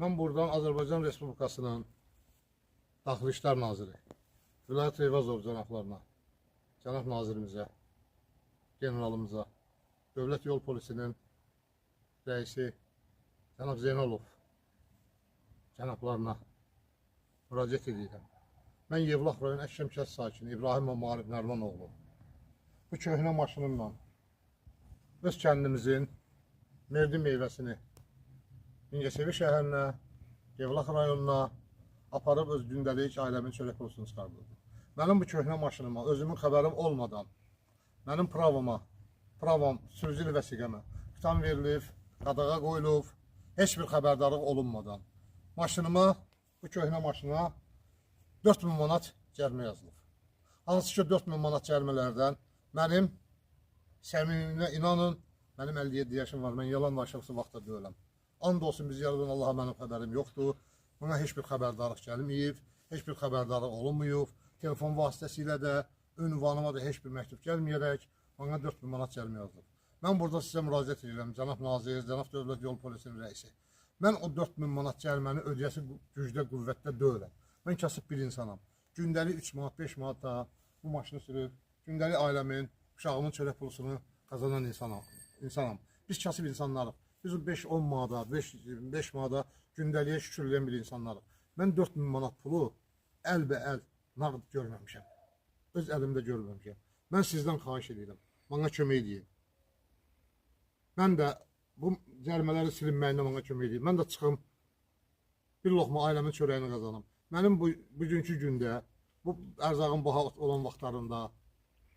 Mən buradan Azərbaycan Respublikasının Daxili İşlər Naziri Vilayət Eyvazov cənablarına, cənab nazirimizə, generalımıza, Dövlət Yol Polisinin rəisi cənab Zeynalov cənablarına müraciət edirəm. Mən Yevlax rayon Əşşəm kənd sakini İbrahim Maarif Nərmanoğlu bu köhnə maşınımla öz kəndimizin merdi meyvəsini Mingəçevir şəhərinə, Yevlax rayonuna aparıb öz gündəlik ailəmin çörək pulunu çıxardırdım. Mənim bu köhnə maşınıma özümün xəbərim olmadan, mənim pravam, sürücülük vəsiqəmə xitam verilib, qadağa qoyulub, heç bir xəbərdarlıq olunmadan maşınıma, bu köhnə maşına 4000 manat cərimə yazılıb. Hansı ki 4000 manat cərimələrdən mənim səmimiyinə inanın, mənim 57 yaşım var, mən yalan danışıqsı vaxtda deyiləm. And olsun biz yaradan Allaha mənim xəbərim yoxdur. Buna heç bir xəbərdarlıq gəlməyib, heç bir xəbərdarlıq olunmayıb. Telefon vasitəsilə də, ünvanıma da heç bir məktub gəlməyərək bana 4000 manat cərimə yazılıb. Mən burada sizə müraciət edirəm, cənab nazir, cənab Dövlət Yol Polisinin rəisi. Mən o 4000 manat cəriməni ödəyəsi gücdə, qüvvətdə deyiləm. Mən kasıb bir insanam. Gündəlik 3 manat, 5 manat da bu maşını sürüb, gündəlik ailəmin, uşağımın çörək pulusunu qazanan insanam. Biz kasıb insanlarıq. Biz 5-10 manada, 5 manada gündəliyə şükür edən bir insanlarıq. Mən 4000 manat pulu əlbəəl nağd görməmişəm. Öz əlimdə görməmişəm. Mən sizdən xahiş edirəm. Bana kömək edin. Mən də bu cərimələri silinməyinə bana kömək edin. Mən də çıxım bir loxma ailəmin çörəyini qazanım. Mənim bugünkü gündə, bu ərzağın baha olan vaxtlarında,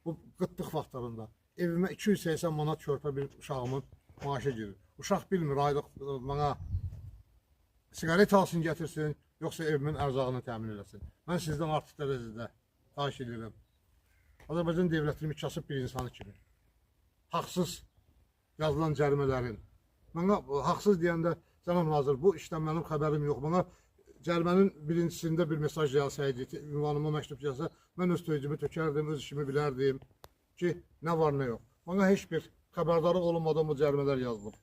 bu qıtlıq vaxtlarında evimə 280 manat körpə bir uşağımın maaşı girir. Uşaq bilmir, aylıq bana sigaret alsın, gətirsin, yoxsa evimin ərzağını təmin eləsin. Mən sizdən artıq dərəcədə xahiş edirəm. Azərbaycan devlətinin kasıb bir insanı kimi haqsız yazılan cərimələrin, bana haqsız deyəndə, cənab nazir, bu işdən mənim xəbərim yox. Bana cərimənin birincisində bir mesaj gəlsəydi, ünvanıma məktub gəlsə, mən öz töycümü tökərdim, öz işimi bilərdim ki, nə var, nə yox. Bana heç bir xəbərdarlıq olunmadan bu cərimələr yazılıb.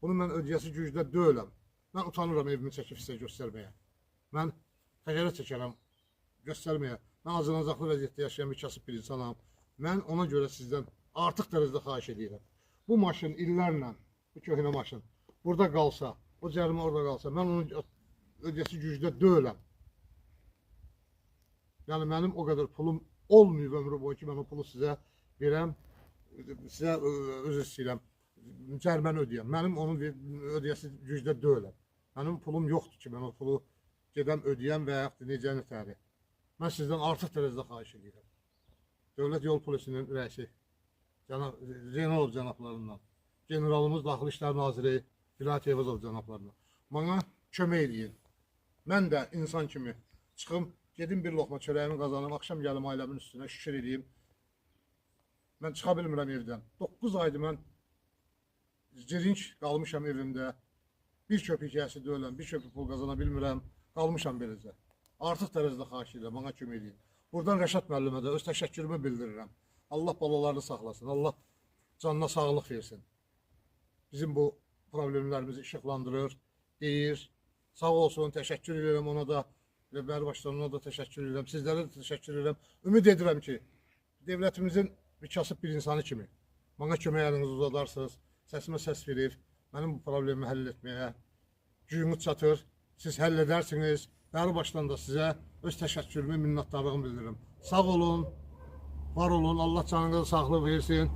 Bunu mən ödəyəsi gücdə deyiləm. Mən utanıram evimi çəkib sizə göstərməyə. Mən xəcalət çəkərəm göstərməyə. Mən acınacaqlı vəziyyətdə yaşayan bir kasıb bir insanam. Mən ona görə sizdən artıq dərəcədə xahiş edirəm. Bu maşın illərlə, bu köhnə maşın burada qalsa, o cərimə orada qalsa, mən onun ödəyəsi gücdə deyiləm. Yəni mənim o qədər pulum olmayıb ömrü boyu ki, mən o pulu sizə verəm, sizə öz istəyirəm, cəriməni ödəyəm. Mənim onun ödəyəsi gücdə deyiləm. Mənim pulum yoxdur ki, mən o pulu gedəm ödəyəm və yaxud necə nətəri. Mən sizdən artıq dərəcədə xahiş edirəm. Dövlət Yol Polisinin rəisi, Zeynalov cənablarından, generalımız Daxili İşlər Naziri Vilayət Eyvazov cənablarından bana kömək edin. Mən də insan kimi çıxım, gedim bir loxma çörəyimi qazanım, axşam gəlim ailəmin üstünə şükür edeyim. Mən çıxa bilmirəm evdən. 9 aydır mən cirinç qalmışam evimdə. Bir köpük yəsi deyiləm, bir köpük pul qazana bilmirəm. Qalmışam beləcə. Artıq dərəcədə xahiş edirəm, bana kömək edin. Buradan Rəşad müəllimə də öz təşəkkürümü bildirirəm. Allah balalarını saxlasın, Allah canına sağlıq versin. Bizim bu problemlərimizi işıqlandırır, deyir. Sağ olsun, təşəkkür edirəm ona da. Və bəri başlarına da təşəkkür edirəm. Sizlərə də təşəkkür edirəm. Ümid edirəm ki, devlətimizin bir kasıb bir insanı kimi bana kömək əlinizi uzadarsınız. Səsimə səs verib, mənim bu problemi həll etməyə gücünüz çatır. Siz həll edərsiniz. Bəri başdan da sizə öz təşəkkürümü, minnətdarlığımı bildirirəm. Sağ olun, var olun, Allah canınıza sağlıq versin.